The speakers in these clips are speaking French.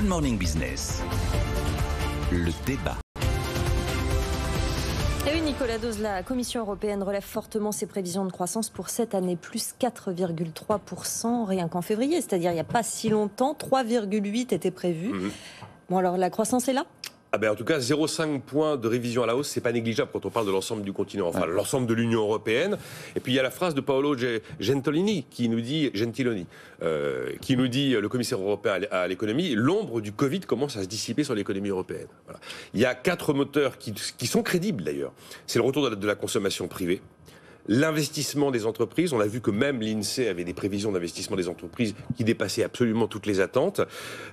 Good Morning Business. Le débat. Et oui, Nicolas Dose, la Commission européenne relève fortement ses prévisions de croissance pour cette année, plus 4,3% rien qu'en février, c'est-à-dire il n'y a pas si longtemps, 3,8 était prévu. Bon alors la croissance est là ? En tout cas, 0,5 points de révision à la hausse, c'est pas négligeable quand on parle de l'ensemble du continent, enfin l'ensemble de l'Union européenne. Et puis il y a la phrase de Paolo Gentiloni qui nous dit, le commissaire européen à l'économie, l'ombre du Covid commence à se dissiper sur l'économie européenne. Voilà. Il y a 4 moteurs qui sont crédibles d'ailleurs. C'est le retour de la consommation privée. L'investissement des entreprises, on a vu que même l'INSEE avait des prévisions d'investissement des entreprises qui dépassaient absolument toutes les attentes.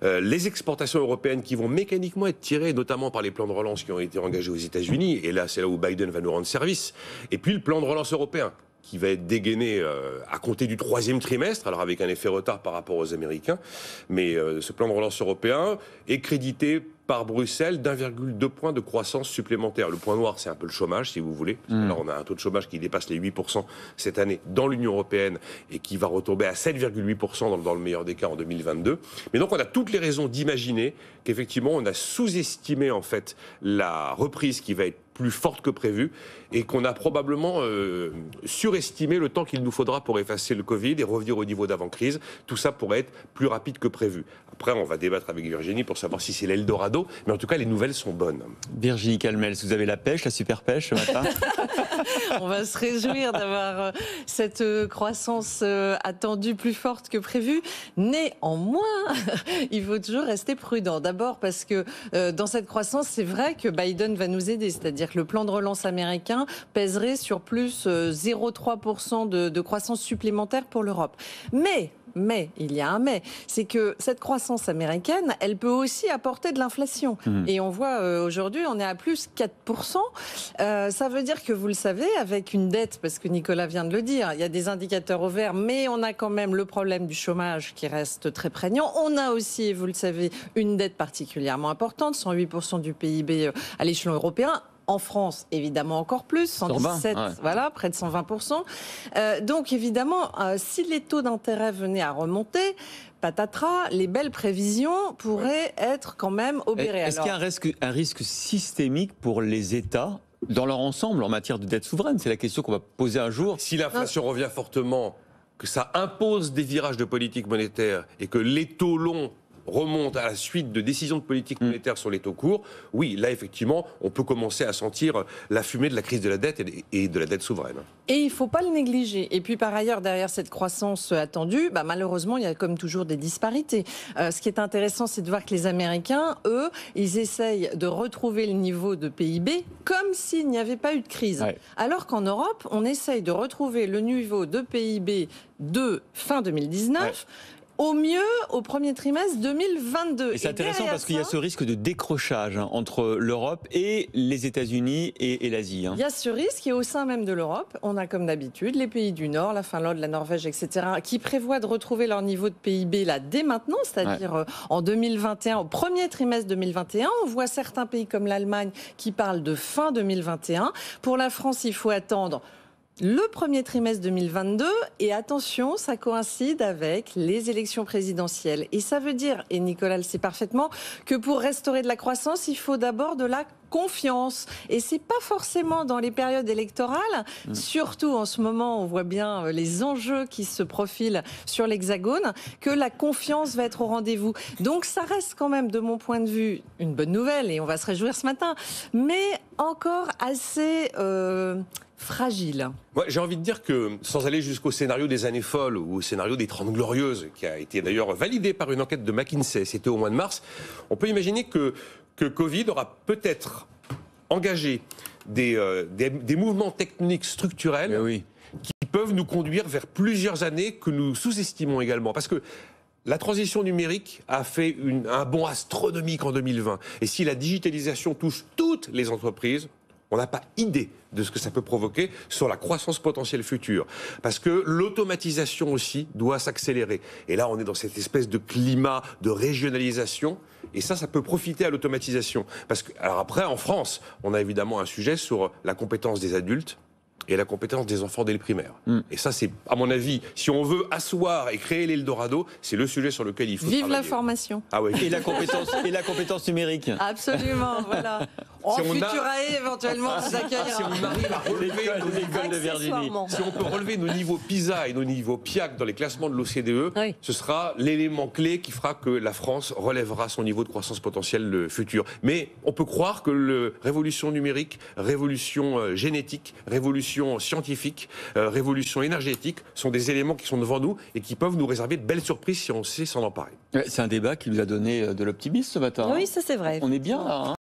Les exportations européennes qui vont mécaniquement être tirées, notamment par les plans de relance qui ont été engagés aux États-Unis. Et là, c'est là où Biden va nous rendre service. Et puis le plan de relance européen, qui va être dégainé à compter du 3e trimestre, alors avec un effet retard par rapport aux Américains. Mais ce plan de relance européen est crédité par Bruxelles d'1,2 point de croissance supplémentaire. Le point noir, c'est un peu le chômage, si vous voulez. Alors, on a un taux de chômage qui dépasse les 8% cette année dans l'Union européenne et qui va retomber à 7,8% dans le meilleur des cas en 2022. Mais donc, on a toutes les raisons d'imaginer qu'effectivement, on a sous-estimé en fait la reprise qui va être plus forte que prévu et qu'on a probablement surestimé le temps qu'il nous faudra pour effacer le Covid et revenir au niveau d'avant-crise. Tout ça pourrait être plus rapide que prévu. Après, on va débattre avec Virginie pour savoir si c'est l'Eldorado, mais en tout cas, les nouvelles sont bonnes. Virginie Calmels, vous avez la pêche, la super pêche ce matin? On va se réjouir d'avoir cette croissance attendue plus forte que prévu. Néanmoins, il faut toujours rester prudent. D'abord parce que dans cette croissance, c'est vrai que Biden va nous aider. C'est-à-dire que le plan de relance américain pèserait sur plus 0,3% de croissance supplémentaire pour l'Europe. Mais, il y a un mais, c'est que cette croissance américaine, elle peut aussi apporter de l'inflation. Et on voit aujourd'hui, on est à plus 4%. Ça veut dire que, vous le savez, avec une dette, parce que Nicolas vient de le dire, il y a des indicateurs au vert, mais on a quand même le problème du chômage qui reste très prégnant. On a aussi, vous le savez, une dette particulièrement importante, 108% du PIB à l'échelon européen. En France, évidemment, encore plus, 117, voilà, près de 120%. Donc, évidemment, si les taux d'intérêt venaient à remonter, patatras, les belles prévisions pourraient être quand même obérées. Est-ce qu'il y a un risque systémique pour les États dans leur ensemble en matière de dette souveraine? C'est la question qu'on va poser un jour. Si l'inflation revient fortement, que ça impose des virages de politique monétaire et que les taux longs remonte à la suite de décisions de politique monétaire sur les taux courts, oui, là, effectivement, on peut commencer à sentir la fumée de la crise de la dette et de la dette souveraine. Et il ne faut pas le négliger. Et puis, par ailleurs, derrière cette croissance attendue, malheureusement, il y a comme toujours des disparités. Ce qui est intéressant, c'est de voir que les Américains, eux, ils essayent de retrouver le niveau de PIB comme s'il n'y avait pas eu de crise. Alors qu'en Europe, on essaye de retrouver le niveau de PIB de fin 2019, au mieux au premier trimestre 2022. Et c'est intéressant parce qu'il y a ce risque de décrochage entre l'Europe et les États-Unis et l'Asie. Il y a ce risque et au sein même de l'Europe, on a comme d'habitude les pays du Nord, la Finlande, la Norvège, etc., qui prévoient de retrouver leur niveau de PIB là dès maintenant, c'est-à-dire en 2021, au premier trimestre 2021. On voit certains pays comme l'Allemagne qui parlent de fin 2021. Pour la France, il faut attendre le premier trimestre 2022, et attention, ça coïncide avec les élections présidentielles. Et ça veut dire, et Nicolas le sait parfaitement, que pour restaurer de la croissance, il faut d'abord de la confiance. Et c'est pas forcément dans les périodes électorales, surtout en ce moment, on voit bien les enjeux qui se profilent sur l'Hexagone, que la confiance va être au rendez-vous. Donc ça reste quand même, de mon point de vue, une bonne nouvelle, et on va se réjouir ce matin, mais encore assez fragile. Ouais, j'ai envie de dire que, sans aller jusqu'au scénario des années folles ou au scénario des 30 glorieuses, qui a été d'ailleurs validé par une enquête de McKinsey, c'était au mois de mars, on peut imaginer que Covid aura peut-être engagé des mouvements techniques structurels qui peuvent nous conduire vers plusieurs années que nous sous-estimons également. Parce que la transition numérique a fait un bond astronomique en 2020. Et si la digitalisation touche toutes les entreprises, on n'a pas idée de ce que ça peut provoquer sur la croissance potentielle future. Parce que l'automatisation aussi doit s'accélérer. Et là, on est dans cette espèce de climat de régionalisation. Et ça peut profiter à l'automatisation. Parce que, alors après, en France, on a évidemment un sujet sur la compétence des adultes et la compétence des enfants dès le primaire. Et ça, c'est, à mon avis, si on veut asseoir et créer l'Eldorado, c'est le sujet sur lequel il faut Vive travailler. la formation. Ah oui. Et la compétence numérique. Absolument, voilà. Si on a- Futurae, éventuellement, vous Si accueillera. on arrive à relever L'école de Virginie. Accessoirement. Si on peut relever nos niveaux PISA et nos niveaux PIAC dans les classements de l'OCDE, Oui. ce sera l'élément clé qui fera que la France relèvera son niveau de croissance potentielle futur. Mais on peut croire que la révolution numérique, révolution génétique, révolution scientifique, révolution énergétique sont des éléments qui sont devant nous et qui peuvent nous réserver de belles surprises si on sait s'en emparer. Ouais, c'est un débat qui nous a donné de l'optimisme ce matin. Oui, ça c'est vrai. On est bien là. Hein.